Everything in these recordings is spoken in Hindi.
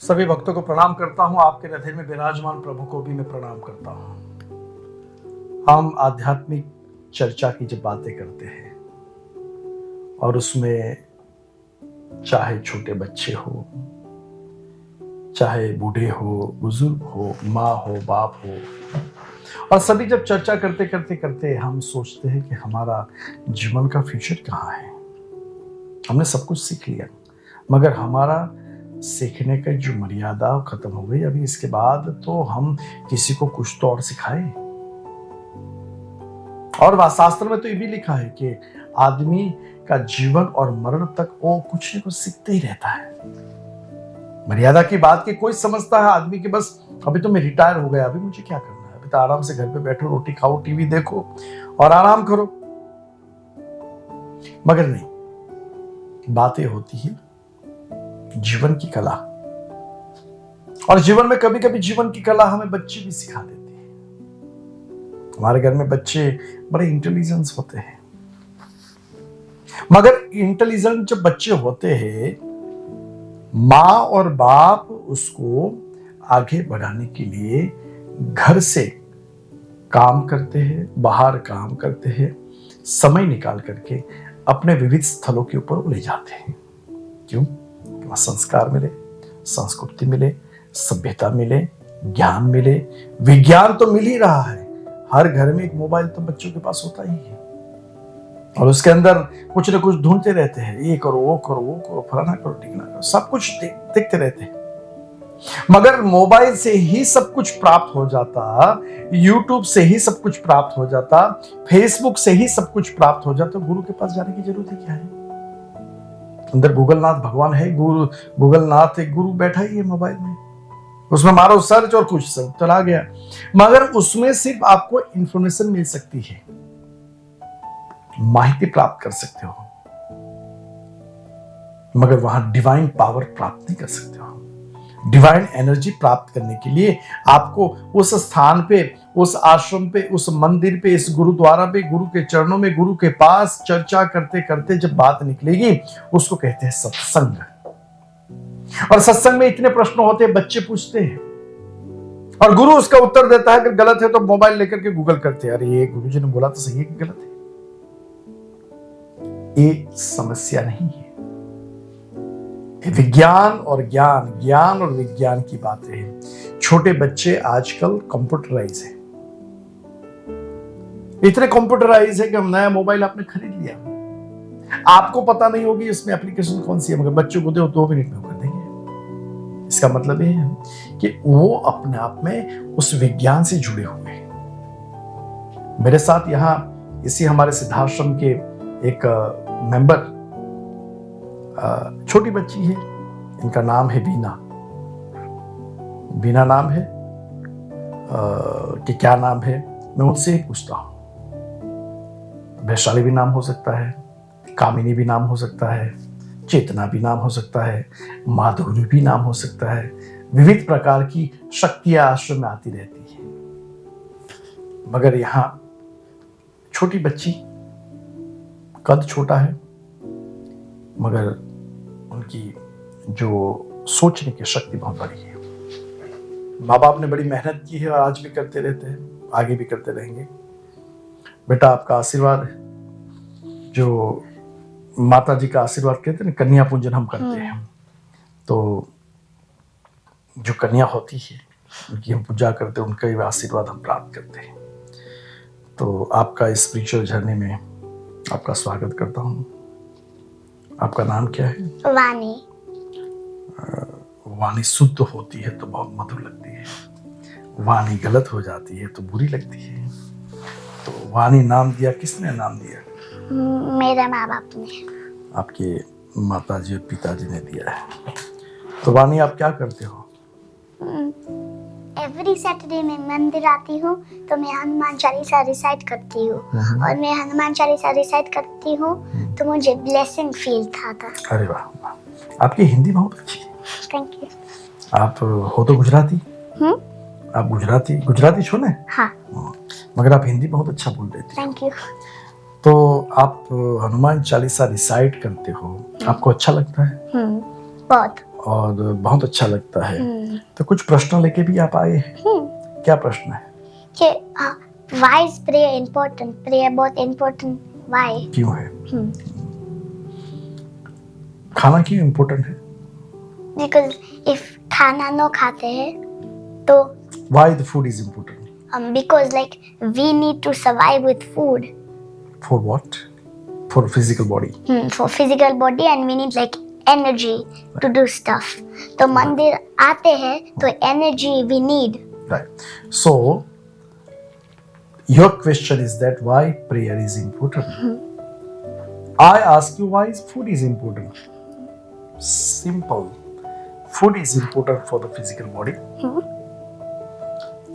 सभी भक्तों को प्रणाम करता हूं। आपके हृदय में विराजमान प्रभु को भी मैं प्रणाम करता हूं। हम आध्यात्मिक चर्चा की जब बातें करते हैं और उसमें चाहे छोटे बच्चे हो, चाहे बूढ़े हो, बुजुर्ग हो, माँ हो, बाप हो, और सभी जब चर्चा करते करते करते हम सोचते हैं कि हमारा जीवन का फ्यूचर कहाँ है। हमने सब कुछ सीख लिया, मगर हमारा सीखने का जो मर्यादा खत्म हो गई। अभी इसके बाद तो हम किसी को कुछ तो और सिखाए। और शास्त्र में तो ये भी लिखा है कि आदमी का जीवन और मरण तक वो कुछ न कुछ सीखते ही रहता है। मर्यादा की बात की कोई समझता है आदमी कि बस अभी तो मैं रिटायर हो गया, अभी मुझे क्या करना है, अभी तो आराम से घर पे बैठो, रोटी खाओ, टीवी देखो और आराम करो। मगर नहीं, बातें होती है जीवन की कला। और जीवन में कभी कभी जीवन की कला हमें बच्चे भी सिखा देते हैं। हमारे घर में बच्चे बड़े इंटेलिजेंस होते हैं, मगर इंटेलिजेंट जब बच्चे होते हैं, माँ और बाप उसको आगे बढ़ाने के लिए घर से काम करते हैं, बाहर काम करते हैं, समय निकाल करके अपने विविध स्थलों के ऊपर ले जाते हैं। क्यों? वहाँ संस्कार मिले, संस्कृति मिले, सभ्यता मिले, ज्ञान मिले। विज्ञान तो मिल ही रहा है। हर घर में एक मोबाइल तो बच्चों के पास होता ही है और उसके अंदर कुछ न कुछ ढूंढते रहते हैं। ये करो, वो करो, वो करो, फलाना करो, ढिकना करो, सब कुछ देखते रहते हैं। मगर मोबाइल से ही सब कुछ प्राप्त हो जाता, यूट्यूब से ही सब कुछ प्राप्त हो जाता, फेसबुक से ही सब कुछ प्राप्त हो जाता, गुरु के पास जाने की जरूरत ही क्या है? अंदर गूगलनाथ भगवान है, गुरु गूगलनाथ एक गुरु बैठा ही है मोबाइल में। उसमें मारो सर्च और कुछ सब चला गया। मगर उसमें सिर्फ आपको इंफॉर्मेशन मिल सकती है, माहिती प्राप्त कर सकते हो, मगर वहां डिवाइन पावर प्राप्त नहीं कर सकते हो। डिवाइन एनर्जी प्राप्त करने के लिए आपको उस स्थान पे, उस आश्रम पे, उस मंदिर पे, इस गुरुद्वारा पे, गुरु के चरणों में, गुरु के पास चर्चा करते करते जब बात निकलेगी, उसको कहते हैं सत्संग। और सत्संग में इतने प्रश्न होते हैं, बच्चे पूछते हैं और गुरु उसका उत्तर देता है। अगर गलत है तो मोबाइल लेकर के गूगल करते हैं, अरे ये गुरुजी ने बोला तो सही है कि गलत है? ये समस्या नहीं है। विज्ञान और ज्ञान, ज्ञान और विज्ञान की बातें हैं। छोटे बच्चे आजकल कंप्यूटराइज है, इतने कंप्यूटराइज है कि हम नया मोबाइल आपने खरीद लिया, आपको पता नहीं होगी इसमें एप्लीकेशन कौन सी है, मगर बच्चों को दो 2 मिनट में कर देंगे। इसका मतलब ये है कि वो अपने आप में उस विज्ञान से जुड़े हुए हैं। मेरे साथ यहाँ इसी हमारे सिद्धाश्रम के एक मेंबर, छोटी बच्ची है, इनका नाम है बीना। बीना नाम है कि क्या नाम है, मैं उनसे ही पूछता हूं। वैशाली भी नाम हो सकता है, कामिनी भी नाम हो सकता है, चेतना भी नाम हो सकता है, माधुरी भी नाम हो सकता है। विविध प्रकार की शक्तियां आश्रम में आती रहती है, मगर यहां छोटी बच्ची, कद छोटा है, मगर उनकी जो सोचने की शक्ति बहुत बड़ी है। माँ बाप ने बड़ी मेहनत की है और आज भी करते रहते हैं, आगे भी करते रहेंगे। बेटा आपका आशीर्वाद है, जो माता जी का आशीर्वाद कहते हैं ना, कन्या पूजन हम करते हैं, तो जो कन्या होती है उनकी हम पूजा करते हैं, उनका ही आशीर्वाद हम प्राप्त करते हैं। तो आपका इस स्पिरिचुअल जर्नी में आपका स्वागत करता हूँ। आपका नाम क्या है? वाणी। वाणी शुद्ध होती है तो बहुत मधुर लगती है, वाणी गलत हो जाती है तो बुरी लगती है। तो वाणी नाम दिया किसने नाम दिया? मेरे माँ बाप ने। आपके माताजी और पिताजी ने दिया है। तो वाणी आप क्या करते हो? एवरी सैटरडे मैं मंदिर आती हूँ तो मैं हनुमान चालीसा रिसाइट करती हूँ, और मैं हनुमान चालीसा रिसाइट करती हूँ तो मुझे ब्लेसिंग फील था। अरे वाह वाह, आपकी हिंदी बहुत अच्छी है। Thank you. आप हो तो गुजराती? आप गुजराती छो ने? हाँ। मगर आप हिंदी बहुत अच्छा बोल रहे थे। Thank you. तो आप हनुमान चालीसा रिसाइट करते हो, आपको अच्छा लगता है? बहुत। और बहुत अच्छा लगता है। तो कुछ प्रश्न लेके भी आप आए हैं। क्या प्रश्न है? कि why is prayer important? Prayer बहुत important. Why? क्यों है? खाना क्यों इम्पोर्टेंट है? Because if खाना न खाते हैं तो Why the food is important? because like we need to survive with food. For what? For physical body. For physical body and we need like energy to do stuff. तो मंदिर आते हैं तो energy we need. Right. So your question is that why prayer is important. I ask you why food is important. Simple. Food is important for the physical body.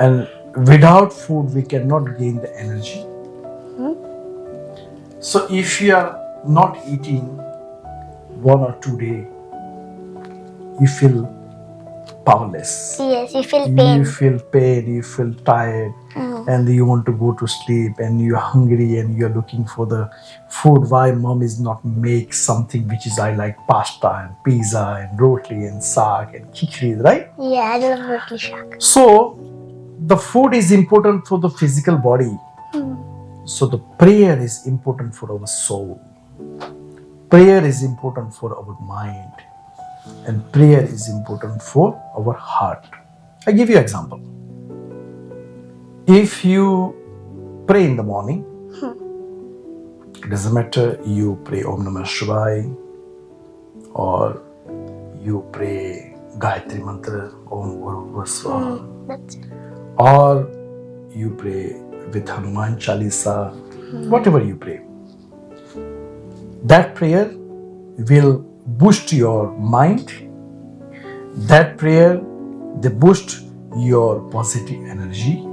And without food we cannot gain the energy. So if you are not eating 1 or 2 days, you feel powerless. Yes, you feel pain. You feel pain, you feel tired, and you want to go to sleep, and you're hungry, and you're looking for the food. Why mom is not make something which is I like pasta and pizza and roti and saag and khichdi, right? Yeah, I love roti shaak. So the food is important for the physical body. So the prayer is important for our soul. Prayer is important for our mind. And prayer is important for our heart. I give you an example. If you pray in the morning, it doesn't matter you pray Om Namah Shivaya or you pray Gayatri Mantra Om Guru Vaswaha That's it. or you pray with Hanuman Chalisa, whatever you pray. That prayer will boost your mind. That prayer, they boost your positive energy.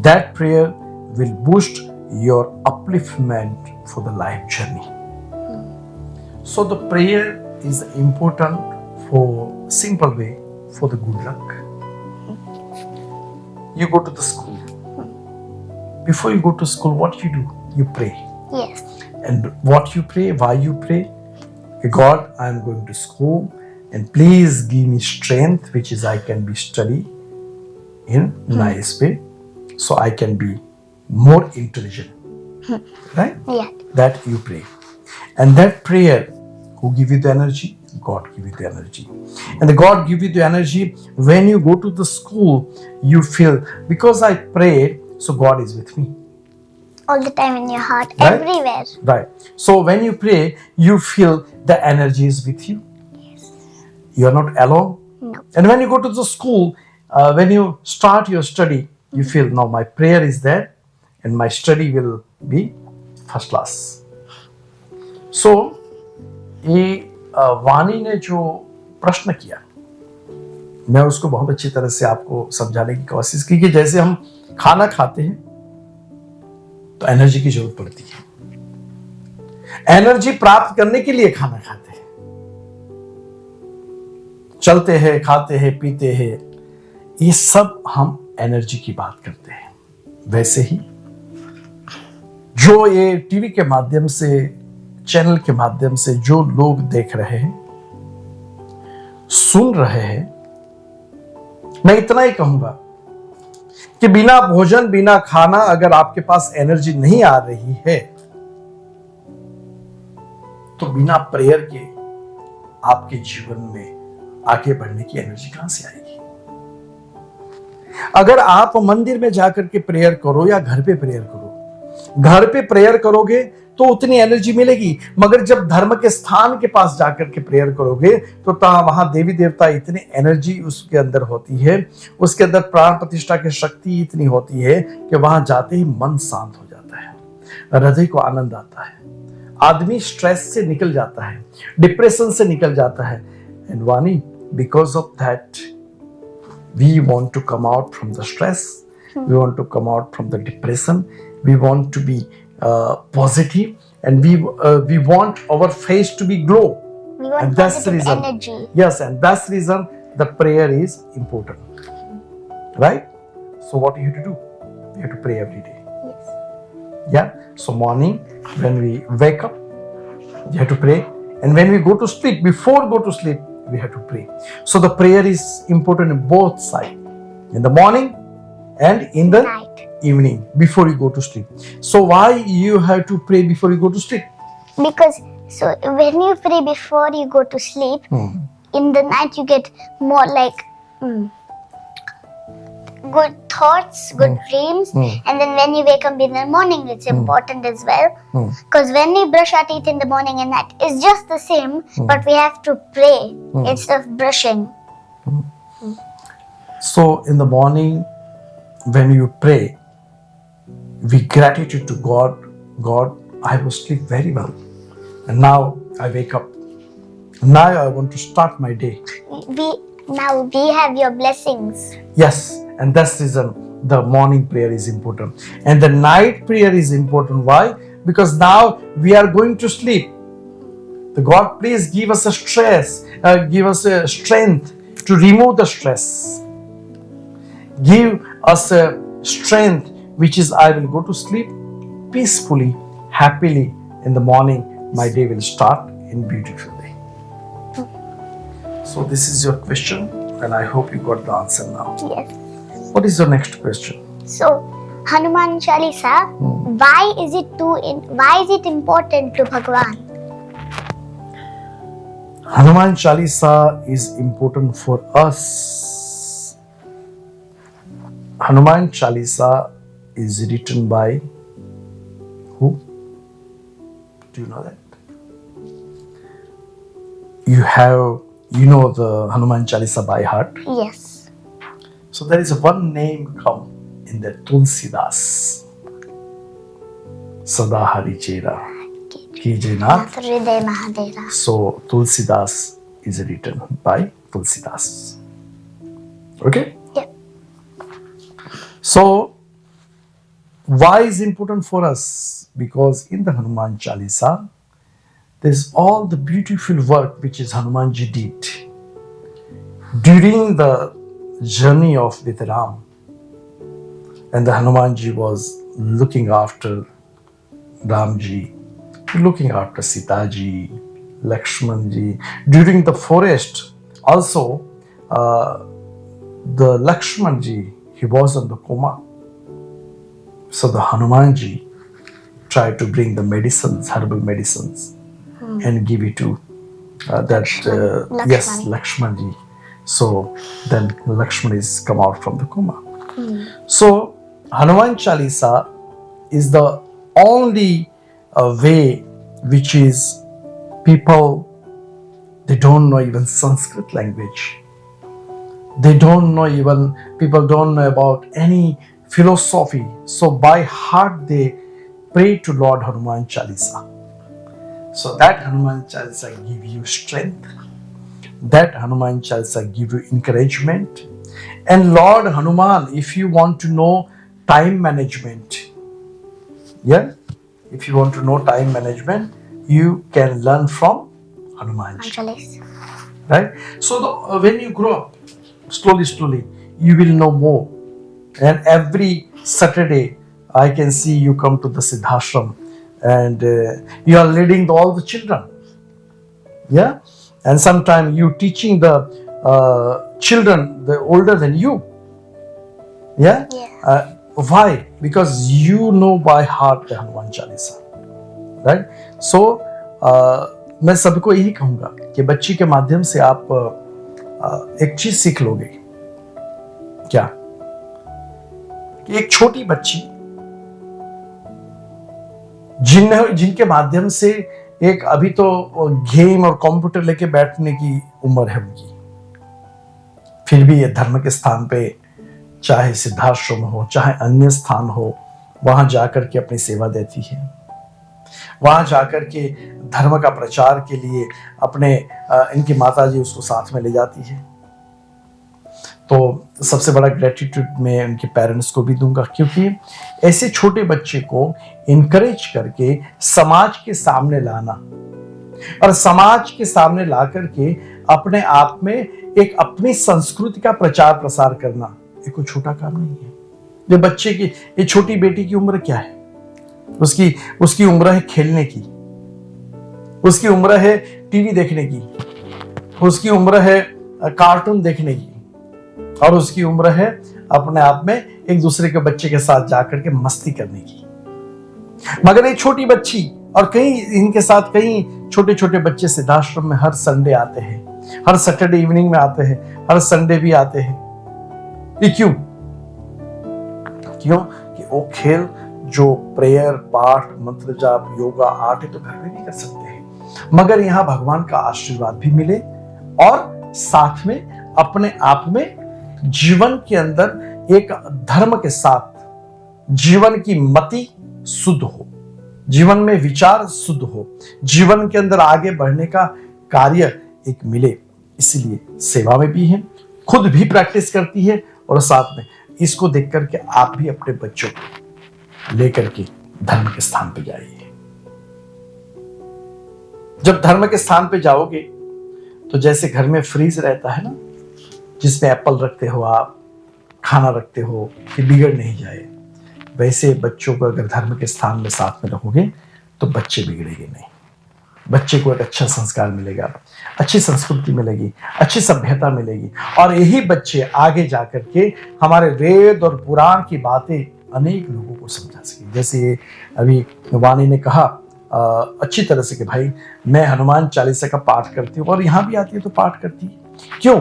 That prayer will boost your upliftment for the life journey. So the prayer is important for simple way for the good luck. You go to the school. Before you go to school, what you do? You pray. Yes. And what you pray, why you pray? God, I am going to school and please give me strength which is I can be study in nice way so I can be more intelligent. Right? Yeah. That you pray. And that prayer, who give you the energy? God give you the energy. And the God give you the energy when you go to the school, you feel, because I prayed, so God is with me. All the time in your heart, Right? everywhere. Right. So when you pray, you feel the energy is with you. Yes. You are not alone. No. And when you go to the school, when you start your study, you feel, now my prayer is there and my study will be first class. So, ये वाणी ने जो प्रश्न किया, मैं उसको बहुत अच्छी तरह से आपको समझाने की कोशिश की कि जैसे हम खाना खाते हैं तो एनर्जी की जरूरत पड़ती है। एनर्जी प्राप्त करने के लिए खाना खाते हैं, चलते हैं, खाते हैं, पीते हैं, ये सब हम एनर्जी की बात करते हैं। वैसे ही जो ये टीवी के माध्यम से, चैनल के माध्यम से जो लोग देख रहे हैं, सुन रहे हैं, मैं इतना ही कहूंगा कि बिना भोजन, बिना खाना अगर आपके पास एनर्जी नहीं आ रही है तो बिना प्रेयर के आपके जीवन में आगे बढ़ने की एनर्जी कहां से आएगी? अगर आप मंदिर में जाकर के प्रेयर करो या घर पे प्रेयर करो, घर पे प्रेयर करोगे तो उतनी एनर्जी मिलेगी, मगर जब धर्म के स्थान के पास जाकर के प्रेयर करोगे तो वहां देवी देवता इतनी एनर्जी उसके अंदर होती है, उसके अंदर प्राण प्रतिष्ठा की शक्ति इतनी होती है कि वहां जाते ही मन शांत हो जाता है, हृदय को आनंद आता है, आदमी स्ट्रेस से निकल जाता है, डिप्रेशन से निकल जाता है। And Vani, because of that we want to come out from the stress, we want to come out from the depression, we want to be positive, and we want our face to be glow. We want And that's the positive reason. energy. Yes, and that's the reason the prayer is important, right? So what you have to do? You have to pray every day. Yes. Yeah. So morning when we wake up, you have to pray, and when we go to sleep, before go to sleep, we have to pray. So the prayer is important in both sides, in the morning and in the Night. evening before you go to sleep. So why you have to pray before you go to sleep? Because so when you pray before you go to sleep, in the night you get more like good thoughts, good dreams, and then when you wake up in the morning, it's important as well. Because when we brush our teeth in the morning and night, it's just the same, but we have to pray instead of brushing. So in the morning, when you pray, we gratitude to God. God, I was sleep very well, and now I wake up. Now I want to start my day. Now we have your blessings. Yes, and that's the reason the morning prayer is important, and the night prayer is important. Why? Because now we are going to sleep. The God, please give us a stress, give us a strength to remove the stress. Give us a strength, which is I will go to sleep peacefully, happily. In the morning, my day will start in beautiful way. So this is your question, and I hope you got the answer now. Yes. What is your next question? So Hanuman Chalisa, why is it important to Bhagwan? Hanuman Chalisa is important for us. Hanuman Chalisa is written by who? Do you know that? You know the Hanuman Chalisa by heart. Yes. So there is one name come in there, Tulsidas. Sada Hari Chera Kije Nath. Hriday Mahadeva. So Tulsidas is written by Tulsidas. Okay? Yep. So why is important for us? Because in the Hanuman Chalisa, there's all the beautiful work which is Hanumanji did during the journey of with Ram. And the Hanumanji was looking after Ramji, looking after Sitaji, Lakshmanji. During the forest, also, the Lakshmanji, he was on the coma. So the Hanumanji tried to bring the medicines, herbal medicines, and give it to Lakshmanji. So then Lakshman is come out from the coma. So Hanuman Chalisa is the only way which is people, they don't know even Sanskrit language. They don't know even, people don't know about any philosophy. So by heart they pray to Lord Hanuman Chalisa. So that Hanuman Chalisa give you strength. That Hanuman Chalisa give you encouragement. And Lord Hanuman, if you want to know time management, if you want to know time management, you can learn from Hanumanji. Right? So when you grow up, slowly, you will know more. And every Saturday, I can see you come to the Siddhashram and you are leading all the children. Yeah? And sometimes you teaching the children, the older than you. Yeah? Why? Because you know by heart the Hanuman Chalisa. Right? So, मैं सबको यही कहूँगा कि बच्ची के माध्यम से आप एक चीज सीख लोगे. क्या? कि एक छोटी बच्ची जिनके माध्यम से एक अभी तो गेम और कंप्यूटर लेके बैठने की उम्र है उनकी, फिर भी ये धर्म के स्थान पे, चाहे सिद्धाश्रम हो चाहे अन्य स्थान हो, वहां जाकर के अपनी सेवा देती है. वहां जाकर के धर्म का प्रचार के लिए अपने इनकी माताजी उसको साथ में ले जाती है. तो सबसे बड़ा ग्रेटिट्यूड मैं उनके पेरेंट्स को भी दूंगा, क्योंकि ऐसे छोटे बच्चे को इनकरेज करके समाज के सामने लाना और समाज के सामने ला करके अपने आप में एक अपनी संस्कृति का प्रचार प्रसार करना, ये कोई छोटा काम नहीं है. ये बच्चे की, ये छोटी बेटी की उम्र क्या है? उसकी उम्र है खेलने की, उसकी उम्र है टीवी देखने की, उसकी उम्र है कार्टून देखने की, और उसकी उम्र है अपने आप में एक दूसरे के बच्चे के साथ जाकर के मस्ती करने की। मगर एक छोटी बच्ची और कई इनके साथ कई छोटे छोटे बच्चे सिद्धाश्रम में हर संडे आते हैं, हर सैटरडे इवनिंग में आते हैं, हर संडे भी आते हैं। ये क्यों? कि वो खेल जो प्रेयर, पाठ, मंत्र जाप, योगा, आर्ट है तो घर में भी कर सकते हैं, मगर यहाँ भगवान का आशीर्वाद भी मिले और साथ में अपने आप में जीवन के अंदर एक धर्म के साथ जीवन की मति शुद्ध हो, जीवन में विचार शुद्ध हो, जीवन के अंदर आगे बढ़ने का कार्य एक मिले। इसलिए सेवा में भी है, खुद भी प्रैक्टिस करती है, और साथ में इसको देख करके आप भी अपने बच्चों को लेकर के धर्म के स्थान पे जाइए। जब धर्म के स्थान पे जाओगे तो जैसे घर में फ्रीज रहता है ना, जिसमें एप्पल रखते हो आप, खाना रखते हो कि बिगड़ नहीं जाए, वैसे बच्चों को अगर धर्म के स्थान में साथ में रखोगे तो बच्चे बिगड़ेंगे नहीं। बच्चे को एक अच्छा संस्कार मिलेगा, अच्छी संस्कृति मिलेगी, अच्छी सभ्यता मिलेगी, और यही बच्चे आगे जाकर के हमारे वेद और पुराण की बातें अनेक लोगों को समझा सके। जैसे अभी वाणी ने कहा अच्छी तरह से कि भाई मैं हनुमान चालीसा का पाठ करती हूँ, और यहाँ भी आती है तो पाठ करती है। क्यों?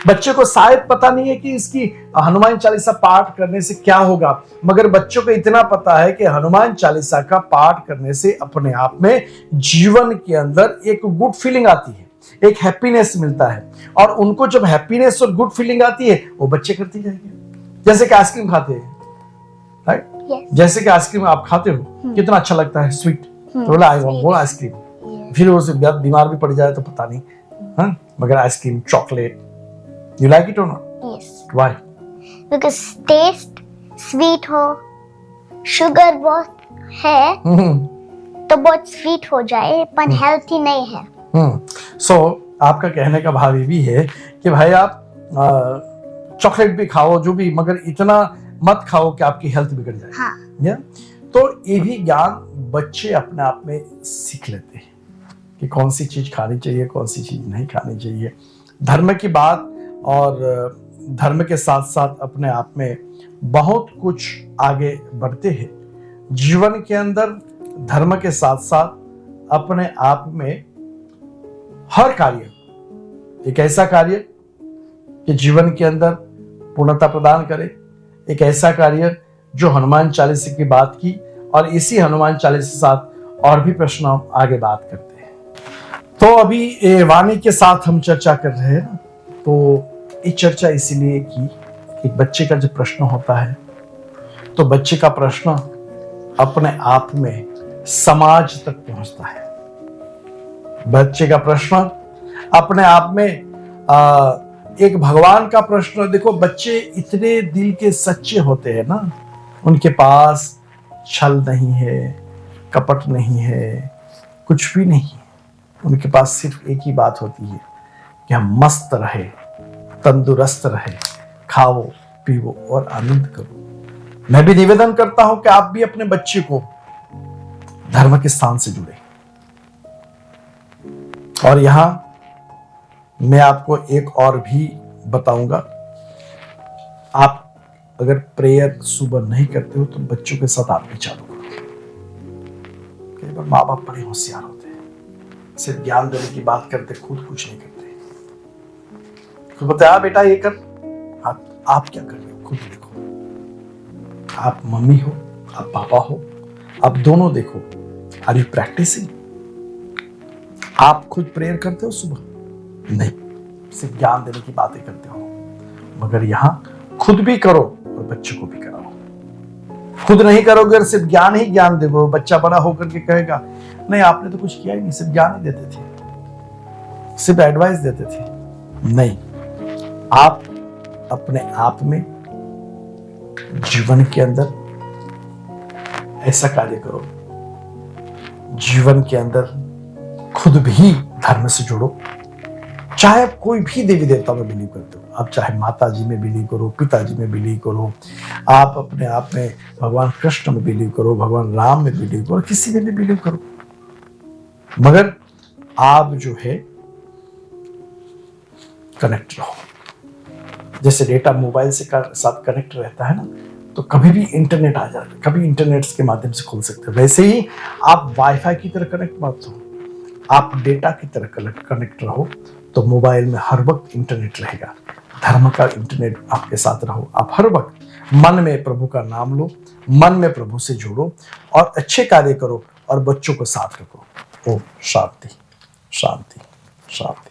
बच्चे को शायद पता नहीं है कि इसकी हनुमान चालीसा पाठ करने से क्या होगा, मगर बच्चों को इतना पता है कि हनुमान चालीसा का पाठ करने से अपने आप में जीवन के अंदर एक गुड फीलिंग आती है, एक हैप्पीनेस मिलता है, और उनको जब हैप्पीनेस और गुड फीलिंग आती है वो बच्चे करते जाएंगे। जैसे कि आइसक्रीम खाते हैं, राइट? जैसे कि आइसक्रीम आप खाते हो, कितना अच्छा लगता है, स्वीट, तो बोला आई वांट आइसक्रीम, फिर वो बीमार भी पड़ जाए तो पता नहीं, हाँ? मगर ice cream, chocolate, you like it or not? Yes. Why? Because taste sweet हो, sugar बहुत है तो बहुत स्वीट हो जाए, पर हेल्थी नहीं है। So आपका कहने का भाव ये भी है कि भाई आप चॉकलेट भी खाओ जो भी, मगर इतना मत खाओ कि आपकी हेल्थ बिगड़ जाए। हाँ। या तो ये भी ज्ञान बच्चे अपने आप में सीख लेते हैं कि कौन सी चीज खानी चाहिए, कौन सी चीज नहीं खानी चाहिए। धर्म की बात और धर्म के साथ साथ अपने आप में बहुत कुछ आगे बढ़ते हैं जीवन के अंदर। धर्म के साथ साथ अपने आप में हर कार्य एक ऐसा कार्य कि जीवन के अंदर पूर्णता प्रदान करे, एक ऐसा कार्य जो हनुमान चालीसा की बात की, और इसी हनुमान चालीसा के साथ और भी प्रश्न हम आगे बात करते हैं। तो अभी वाणी के साथ हम चर्चा कर रहे हैं, तो ये चर्चा इसीलिए की कि बच्चे का जब प्रश्न होता है तो बच्चे का प्रश्न अपने आप में समाज तक पहुंचता है। बच्चे का प्रश्न अपने आप में एक भगवान का प्रश्न। देखो बच्चे इतने दिल के सच्चे होते हैं ना, उनके पास छल नहीं है, कपट नहीं है, कुछ भी नहीं है। उनके पास सिर्फ एक ही बात होती है कि हम मस्त रहे, तंदुरुस्त रहे, खाओ पीओ और आनंद करो। मैं भी निवेदन करता हूं कि आप भी अपने बच्चे को धर्म के स्थान से जुड़े। और यहां मैं आपको एक और भी बताऊंगा, आप अगर प्रेयर सुबह नहीं करते हो तो बच्चों के साथ आप भी चालू करो। कई बार माँ बाप बड़े होशियार होते हैं, सिर्फ ज्ञान देने की बात करते, खुद कुछ नहीं करते। तो बताया बेटा ये कर, आप क्या कर रहे हो खुद देखो। आप मम्मी हो, आप पापा हो, आप दोनों देखो। Are you practicing? आप खुद प्रेयर करते हो सुबह? नहीं, सिर्फ ज्ञान देने की बातें करते हो। मगर यहां खुद भी करो और बच्चों को भी कराओ। खुद नहीं करोगे और सिर्फ ज्ञान ही ज्ञान दोगे, बच्चा बड़ा होकर के कहेगा नहीं आपने तो कुछ किया ही नहीं, सिर्फ ज्ञान ही देते थे, सिर्फ एडवाइस देते थे। नहीं, आप अपने आप में जीवन के अंदर ऐसा कार्य करो, जीवन के अंदर खुद भी धर्म से जुड़ो। चाहे कोई भी देवी देवता में बिलीव करते हो, आप चाहे माता जी में बिलीव करो, पिताजी में बिलीव करो, आप अपने आप में भगवान कृष्ण में बिलीव करो, भगवान राम में बिलीव करो, किसी में भी बिलीव करो, मगर आप जो है कनेक्ट रहो। जैसे डेटा मोबाइल से साथ कनेक्ट रहता है ना, तो कभी भी इंटरनेट आ जाता है, कभी इंटरनेट के माध्यम से खोल सकते हो। वैसे ही आप वाईफाई की तरह कनेक्ट मत हो, आप डेटा की तरह कनेक्ट रहो, तो मोबाइल में हर वक्त इंटरनेट रहेगा। धर्म का इंटरनेट आपके साथ रहो। आप हर वक्त मन में प्रभु का नाम लो, मन में प्रभु से जुड़ो और अच्छे कार्य करो और बच्चों को साथ रखो। ओम शांति शांति शांति।